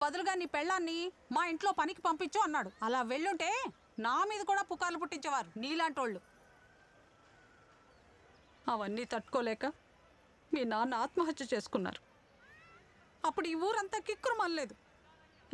బదులుగా నీ పెళ్ళాన్ని మా ఇంట్లో పనికి పంపించు అన్నాడు. అలా వెళ్ళుంటే నా మీద కూడా పుకార్లు పుట్టించేవారు నీలాంటోళ్ళు. అవన్నీ తట్టుకోలేక మీ నాన్న ఆత్మహత్య చేసుకున్నారు. అప్పుడు ఈ ఊరంతా కిక్కురు మళ్ళలేదు.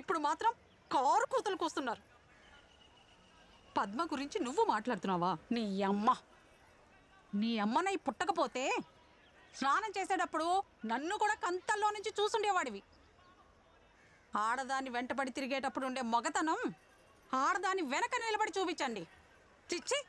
ఇప్పుడు మాత్రం కారు కూతలకు వస్తున్నారు. పద్మ గురించి నువ్వు మాట్లాడుతున్నావా? నీ అమ్మనై పుట్టకపోతే స్నానం చేసేటప్పుడు నన్ను కూడా కంతల్లో నుంచి చూసుండేవాడివి. ఆడదాన్ని వెంటబడి తిరిగేటప్పుడు ఉండే మగతనం ఆడదాన్ని వెనక నిలబడి చూపించండి. చిచ్చి.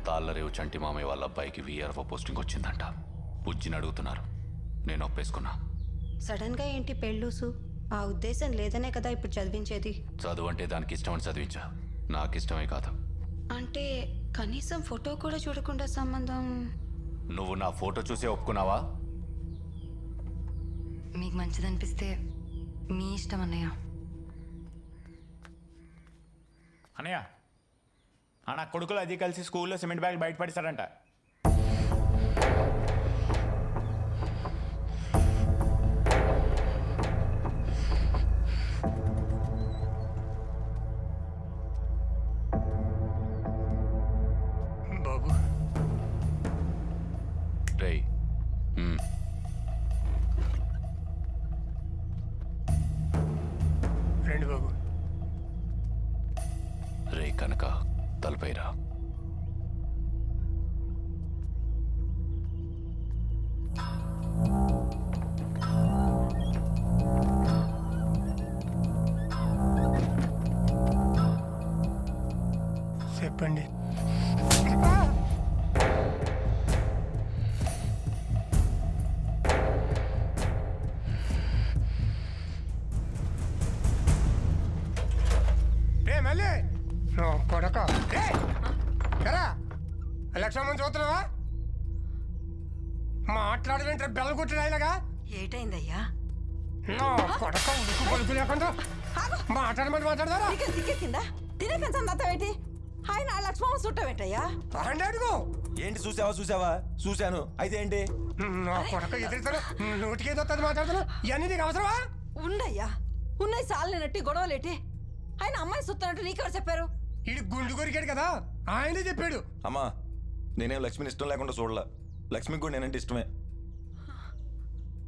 తాళ్ళరేవు చంటి మామయ్య వాళ్ళ అబ్బాయికి వీఆర్ఓ పోస్టింగ్ వచ్చిందంట. బుజ్జిని అడుగుతున్నారు. నేను ఒప్పేసుకున్నా. సడన్ గా ఏంటి పెళ్ళూసు? ఆ ఉద్దేశం లేదనే కదా ఇప్పుడు చదివించేది. చదువు అంటే దానికి ఇష్టమని చదివించా. నాకు ఇష్టమే కాదు. అంటే కనీసం ఫోటో కూడా చూడకుండా సంబంధం? నువ్వు నా ఫోటో చూసే ఒప్పుకున్నావా? మీకు మంచిదనిపిస్తే మీ ఇష్టం అన్నయ్య. అన్నయ్య, నా కొడుకులు అది కలిసి స్కూల్లో సిమెంట్ బ్యాగ్ బయట పడిస్తారంట. బాబు రేయ్, రండి బాబు. రే కనుక తలపైరా. చెప్పండి. మళ్ళీ కొడక ఎరా లక్ష్మణ్ చూస్తున్నావా? మాట్లాడలేంటే బెల్ల కొట్టినాయిలాగా. ఏటైందయ్యా? నా కొడక ఉడుకు పలుకు లేకుండా మాట్లాడమని మాట్లాడదారా? తినేకండి. ఆయన లక్ష్మణ చుట్టమేటయ్యా? అడుగు. ఏంటి చూసావా? చూశాను. అయితే ఏంటి? నా కొడక ఎదురుతాను. నోటికేదో వస్తుంది మాట్లాడుతున్నా. ఇవన్నీ నీకు అవసరమా? ఉండయ్యా, ఉన్నాయి సాలనేనట్టి గొడవలేటి. ఆయన అమ్మాయి సుత్తనట్టు నీకెవరు చెప్పారు? ఇది గుండు కొరికాడు కదా, ఆయనే చెప్పాడు. అమ్మా, నేనేం లక్ష్మిని ఇష్టం లేకుండా చూడలే. లక్ష్మికి కూడా నేనంటే ఇష్టమే.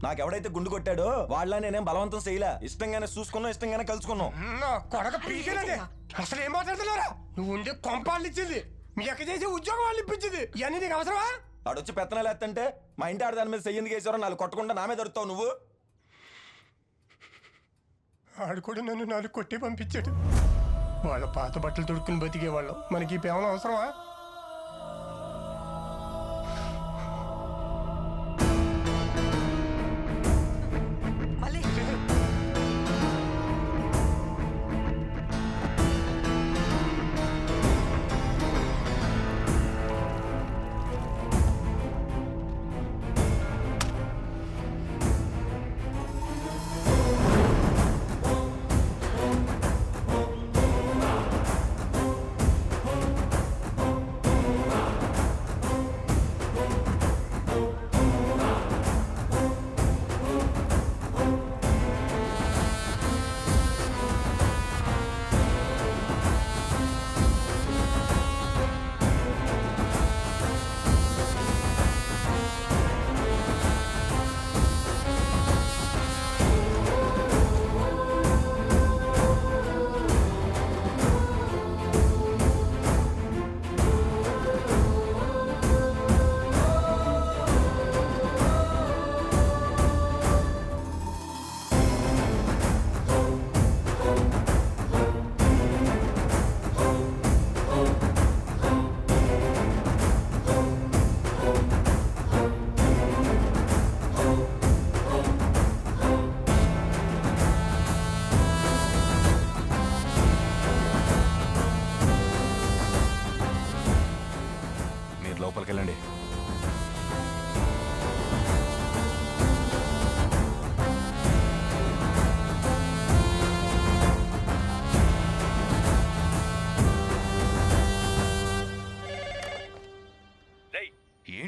నాకెవడైతే గుండు కొట్టాడో వాళ్ళ నేనేం బలవంతం చేయలే. ఇష్టంగానే చూసుకున్నాం, ఇష్టంగానే కలుసుకున్నాం. నా కొడక పీకేదే. అసలు ఏం మాట్లాడుతున్నారా? నువ్వు ఉండే కొంపాలు ఇచ్చింది, మీ అక్క చేసే ఉద్యోగం వాళ్ళు ఇప్పించింది. ఇవన్నీ నీకు అవసరమా? ఆడొచ్చి పెత్తనాలు ఎత్తంటే మా ఇంటి ఆడదాని మీద చెయ్యింది వేసారో నాలుగు కొట్టకుండా నా మీద దొరుకుతావు నువ్వు. ఆడు కూడా నన్ను నాలుగు కొట్టి పంపించాడు. వాళ్ళ పాత బట్టలు తొడుక్కుని బతికేవాళ్ళం. మనకి ఈ పేమన అవసరమా?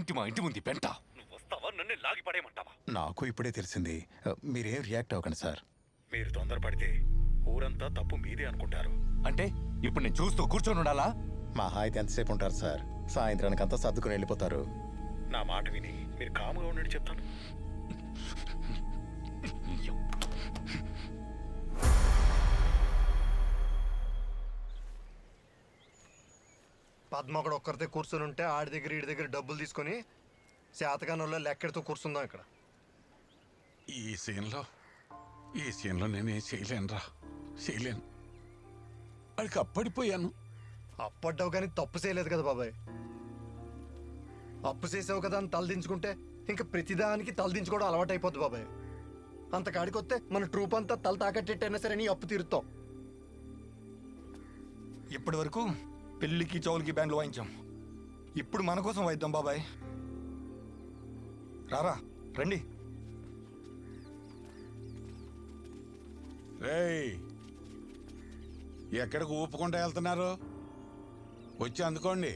ఏంటి మా ఇంటి ముందు పెంట? నువ్వు వస్తావా, నన్ను లాగి పడేయమంటావా? నాకు ఇప్పుడే తెలిసింది. మీరేం రియాక్ట్ అవ్వకండి సార్. మీరు తొందరపడితే ఊరంతా తప్పు మీదే అనుకుంటారు. అంటే ఇప్పుడు నేను చూస్తూ కూర్చొని ఉండాలా? మహా అయితే ఎంతసేపు ఉంటారు సార్? సాయంత్రానికి అంతా సర్దుకుని వెళ్ళిపోతారు. నా మాట విని మీరు కాముగా ఉన్నట్టు చెప్తాను. పద్మ ఒకడు ఒక్కరితే కూర్చొని ఉంటే ఆడి దగ్గర ఈడి దగ్గర డబ్బులు తీసుకొని శాతకానంలో లెక్కెడుతూ కూర్చుందాం ఇక్కడ. ఈ సీన్లో నేనేం చేయలేనురా, చేయలేను. వాడికి అప్పడిపోయాను. అప్పడ్డావు కానీ తప్పు చేయలేదు కదా బాబాయ్. అప్పు చేసావు కదా అని తలదించుకుంటే ఇంకా ప్రతిదానికి తలదించుకోవడం అలవాటు అయిపోద్ది బాబాయ్. అంత కాడికొస్తే మన ట్రూప్ అంతా తల తాకట్టేట్టయినా సరే నీ అప్పు తీరుతాం. ఇప్పటి వరకు పెళ్ళికి చౌలికి బ్యాండ్లు వాయించాం. ఇప్పుడు మన కోసం వాయిద్దాం బాబాయ్. రారా రండి. రేయ్, ఎక్కడికి ఊపుకుంటూ వెళ్తున్నారు? వచ్చి అందుకోండి.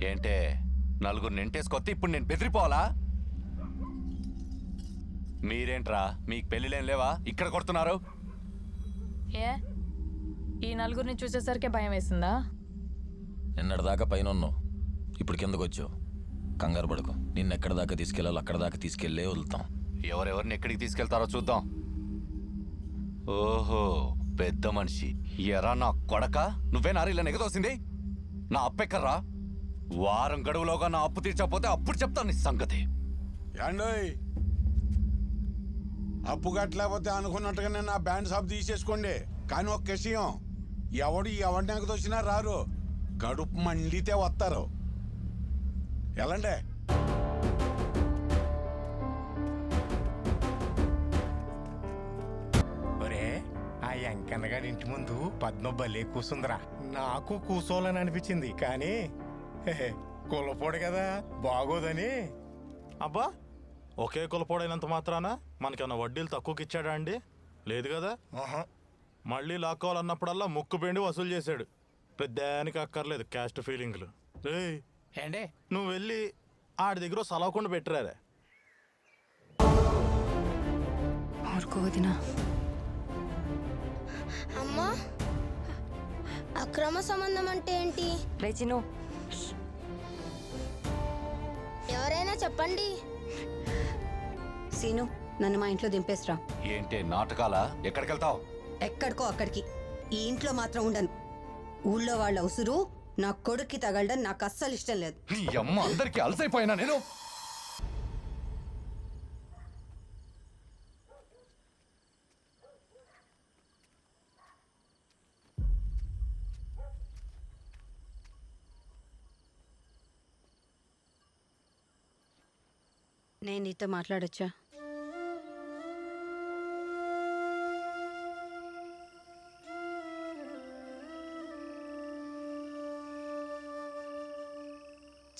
ఏంటే నలుగురు నెంటేసుకొస్తే ఇప్పుడు నేను బెదిరిపోవాలా? మీరేంట్రా, మీకు పెళ్ళిలేం లేవా? ఇక్కడ కొడుతున్నారు. ఏ ఈ నలుగురిని చూసేసరికి భయం వేసిందా? నిన్నటిదాకా పైన ఉన్నావు, ఇప్పుడు కిందకు వచ్చావు. కంగారు పడుకో. నిన్నెక్కడ దాకా తీసుకెళ్ళాలో అక్కడ దాకా తీసుకెళ్ళే వదులుతాం. ఎవరెవరిని ఎక్కడికి తీసుకెళ్తారో చూద్దాం. ఓహో, పెద్ద మనిషి. ఎరా నా కొడక, నువ్వే నారీలా నెగదోసింది? నా అప్పెక్కర్రా. వారం గడువులోగా నా అప్పు తీర్చకపోతే అప్పుడు చెప్తాను నీ సంగతి. ఏండోయ్, అప్పు కట్టలేకపోతే అనుకున్నట్టుగానే నా బ్యాండ్ షాప్ తీసేసుకోండి. కానీ ఒక విషయం, ఎవరిని ఎగదొచ్చినా రారు, కడుపు మండితే వస్తారు. ఎలాంటే ఒరే, ఆ ఎంకన్నగాడి ఇంటి ముందు పద్మ భలే కూసుందిరా. నాకు కూసోలని అనిపించింది కానీ కులపోడు కదా, బాగోదని. అబ్బా, ఒకే కులపోడైనంత మాత్రాన మనకేమన్నా వడ్డీలు తక్కువకి ఇచ్చాడా అండి? లేదు కదా. మళ్ళీ లాక్కోవాలన్నప్పుడల్లా ముక్కు పిండి వసూలు చేశాడు. పెద్దానికి అక్కర్లేదు క్యాస్ట్ ఫీలింగ్లు. రేయ్, ఏండే నువ్వు వెళ్ళి ఆడి దగ్గర సలవకుండా పెట్టరారే. అమ్మా, అక్రమ సంబంధం అంటే ఏంటి? రేచిను ఎవరైనా చెప్పండి. సీను, నన్ను మా ఇంట్లో దింపేస్రా. ఏంటి నాటకాలా? ఎక్కడికి వెళ్తావు? ఎక్కడికో అక్కడికి. ఈ ఇంట్లో మాత్రం ఉండను. ఊళ్ళో వాళ్ళ ఉసురు నా కొడుక్కి తగలడం నాకు అస్సలు ఇష్టం లేదు. నీ అమ్మ, అందరికీ అలసైపోయినా నేను. నేను నీతో మాట్లాడొచ్చా?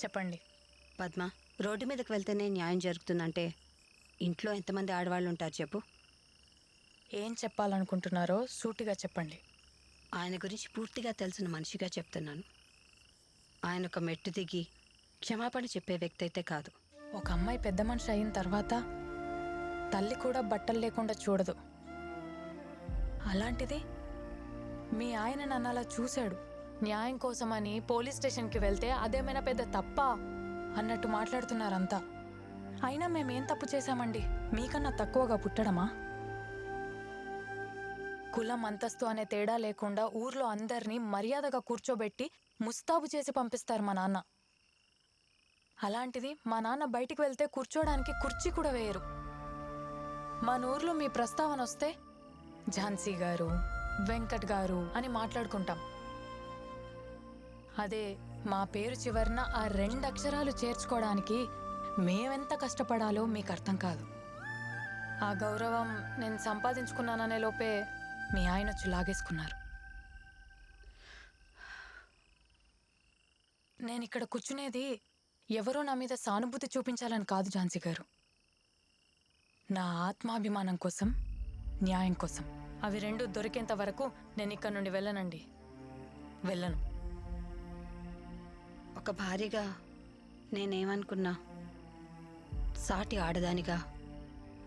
చెప్పండి. పద్మ, రోడ్డు మీదకి వెళ్తేనే న్యాయం జరుగుతుందంటే ఇంట్లో ఎంతమంది ఆడవాళ్ళు ఉంటారు చెప్పు? ఏం చెప్పాలనుకుంటున్నారో సూటిగా చెప్పండి. ఆయన గురించి పూర్తిగా తెలిసిన మనిషిగా చెప్తున్నాను. ఆయన ఒక మెట్టు దిగి క్షమాపణ చెప్పే వ్యక్తి అయితే కాదు. ఒక అమ్మాయి పెద్ద మనిషి అయిన తర్వాత తల్లి కూడా బట్టలు లేకుండా చూడదు. అలాంటిది మీ ఆయన నన్ను అలా చూశాడు. న్యాయం కోసమని పోలీస్ స్టేషన్కి వెళ్తే అదేమైనా పెద్ద తప్ప అన్నట్టు మాట్లాడుతున్నారంతా. అయినా మేమేం తప్పు చేశామండి? మీకన్నా తక్కువగా పుట్టడమా? కులం అంతస్తు అనే తేడా లేకుండా ఊర్లో అందరినీ మర్యాదగా కూర్చోబెట్టి ముస్తాబు చేసి పంపిస్తారు మా నాన్న. అలాంటిది మా నాన్న బయటికి వెళ్తే కూర్చోడానికి కుర్చీ కూడా వేయరు. మన ఊర్లో మీ ప్రస్తావన వస్తే ఝాన్సీ గారు, వెంకట్ గారు అని మాట్లాడుకుంటాం. అదే మా పేరు చివరన ఆ 2 అక్షరాలు చేర్చుకోవడానికి మేమెంత కష్టపడాలో మీకు అర్థం కాదు. ఆ గౌరవం నేను సంపాదించుకున్నాననే లోపే మీ ఆయన వచ్చి లాగేసుకున్నారు. నేను ఇక్కడ కూర్చునేది ఎవరో నా మీద సానుభూతి చూపించాలని కాదు ఝాన్సీ గారు. నా ఆత్మాభిమానం కోసం, న్యాయం కోసం. అవి 2 దొరికేంత వరకు నేను ఇక్కడ నుండి వెళ్ళనండి. వెళ్ళను. ఒక భార్యగా నేనేమనుకున్నా సాటి ఆడదానిగా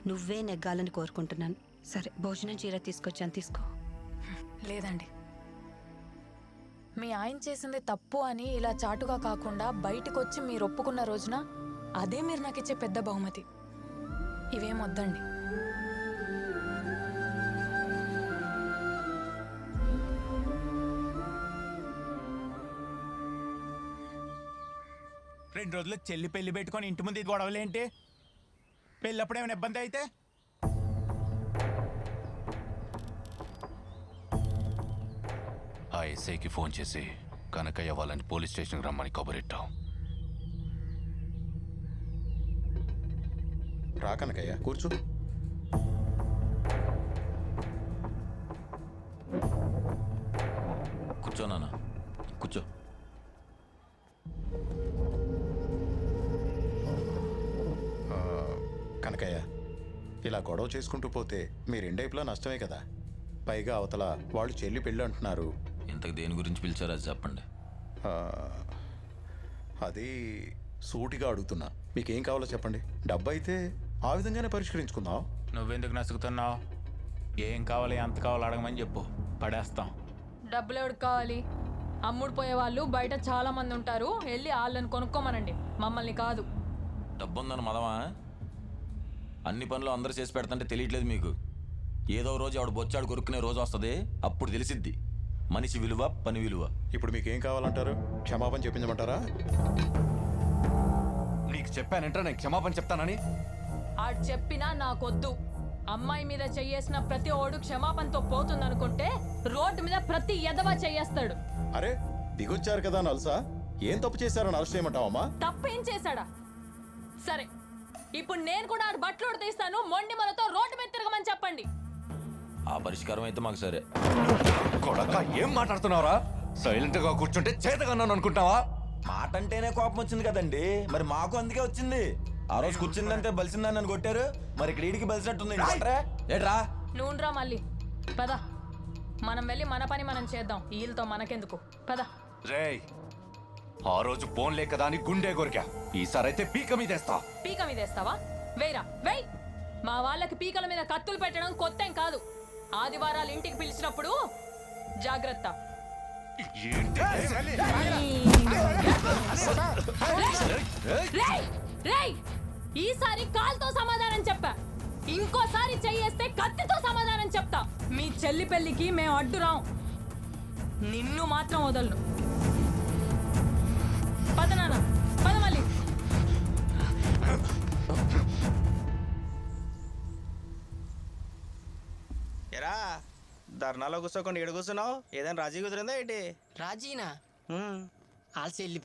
నువ్వే నెగ్గాలని కోరుకుంటున్నాను. సరే, భోజనం చీర తీసుకొచ్చాను, తీసుకో. లేదండి, మీ ఆయన చేసింది తప్పు అని ఇలా చాటుగా కాకుండా బయటకు వచ్చి మీరు ఒప్పుకున్న రోజున అదే మీరు నాకు ఇచ్చే పెద్ద బహుమతి. ఇవేం వద్దండి. రెండు రోజులు చెల్లి పెళ్లి పెట్టుకొని ఇంటి ముందు ఇది గొడవలేంటి? పెళ్ళప్పుడు ఏమైనా ఇబ్బంది అయితే? ఆ ఎస్ఐకి ఫోన్ చేసి కనకయ్య వాళ్ళని పోలీస్ స్టేషన్కి రమ్మని కబురెట్టాం. రా కనకయ్య, కూర్చో. కూర్చో నాన్న, కూర్చో. కనకయ్య, ఇలా గొడవ చేసుకుంటూ పోతే మీ రెండైపులా నష్టమే కదా. పైగా అవతల వాళ్ళు చెల్లి పెళ్ళి అంటున్నారు. ఇంతకు దేని గురించి పిలిచారో అది చెప్పండి. అది సూటిగా అడుగుతున్నా. మీకేం కావాలో చెప్పండి. డబ్బు అయితే ఆ విధంగానే పరిష్కరించుకుందాం. నువ్వెందుకు నసుకుతున్నావు? ఏం కావాలి, ఎంత కావాలి అడగమని చెప్పు, పడేస్తాం. డబ్బులు ఎవరికి కావాలి? అమ్ముడు పోయే వాళ్ళు బయట చాలా మంది ఉంటారు. వెళ్ళి వాళ్ళని కొనుక్కోమనండి, మమ్మల్ని కాదు. డబ్బుందని మదమా? అన్ని పనులు అందరూ చేసి పెడతంటే తెలియట్లేదు మీకు. ఏదో రోజు ఆవిడ బొచ్చాడు కొరుక్కునే రోజు వస్తుంది, అప్పుడు తెలిసిద్ది మనిషి విలువ, పని విలువ. ఇప్పుడు మీకేం కావాలంటారు? క్షమాపణ చెప్పించమంటారా? నీకు చెప్పానంటే నేను క్షమాపణ చెప్తానని. ఆడు చెప్పినా నాకొద్దు. అమ్మాయి మీద చెయ్యేసిన ప్రతి ఓడు క్షమాపణతో పోతుందనుకుంటే రోడ్డు మీద ప్రతి ఎదవా చెయ్యేస్తాడు. అరే, దిగొచ్చారు కదా నలుసా, ఏం తప్పు చేశారని అరెస్ట్ చేయమంటావమ్మా? తప్పేం చేశాడా? సరే, ఇప్పుడు నేను కూడా ఆడు బట్టలు తీస్తాను, మొండి మనతో రోడ్డు మీద తిరగమని చెప్పండి. ఆ పరిష్కారం అయితే మాకు సరే. కొడక, ఏం మాట్లాడుతున్నావురా? సైలెంట్ గా కూర్చుంటే చేతగన్నాను అనుకుంటావా? మాట అంటేనే కోపం వచ్చింది కదండి, మరి మాకు అందుకే వచ్చింది. ఆ రోజు కూర్చుందంటే బలిసిందని నన్ను కొట్టారు, మరి ఇక్కడ ఈడికి బలిసినట్టుంది. ఏట్రా నూనెరా మళ్ళీ. పద, మనం వెళ్ళి మన పని మనం చేద్దాం. వీళ్ళతో మనకెందుకు? పద. రేయ్, ఆ రోజు ఫోన్లే కదా అని గుండె కొరికా. ఈసారైతే పీక మీదేస్తా. పీక మీదేస్తావా? వేయరా, వేయ్. మా వాళ్ళకి పీకల మీద కత్తులు పెట్టడం కొత్తేం కాదు. ఆదివారాలు ఇంటికి పిలిచినప్పుడు జాగ్రత్త. ఈసారి కాల్తో సమాధానం చెప్పా, ఇంకోసారి చెయ్యేస్తే కత్తితో సమాధానం చెప్తా. మీ చెల్లి పెళ్లికి మేము అడ్డురాం, నిన్ను మాత్రం వదలను. పద నాన్న, పద మళ్ళీ. ఎరా ధర్నాలో కూర్చోకుండా ఏడు కూర్చున్నావు? ఏదైనా రాజీ కుదిరిందా ఏంటి? రాజీనా? వాళ్ళ చెల్లి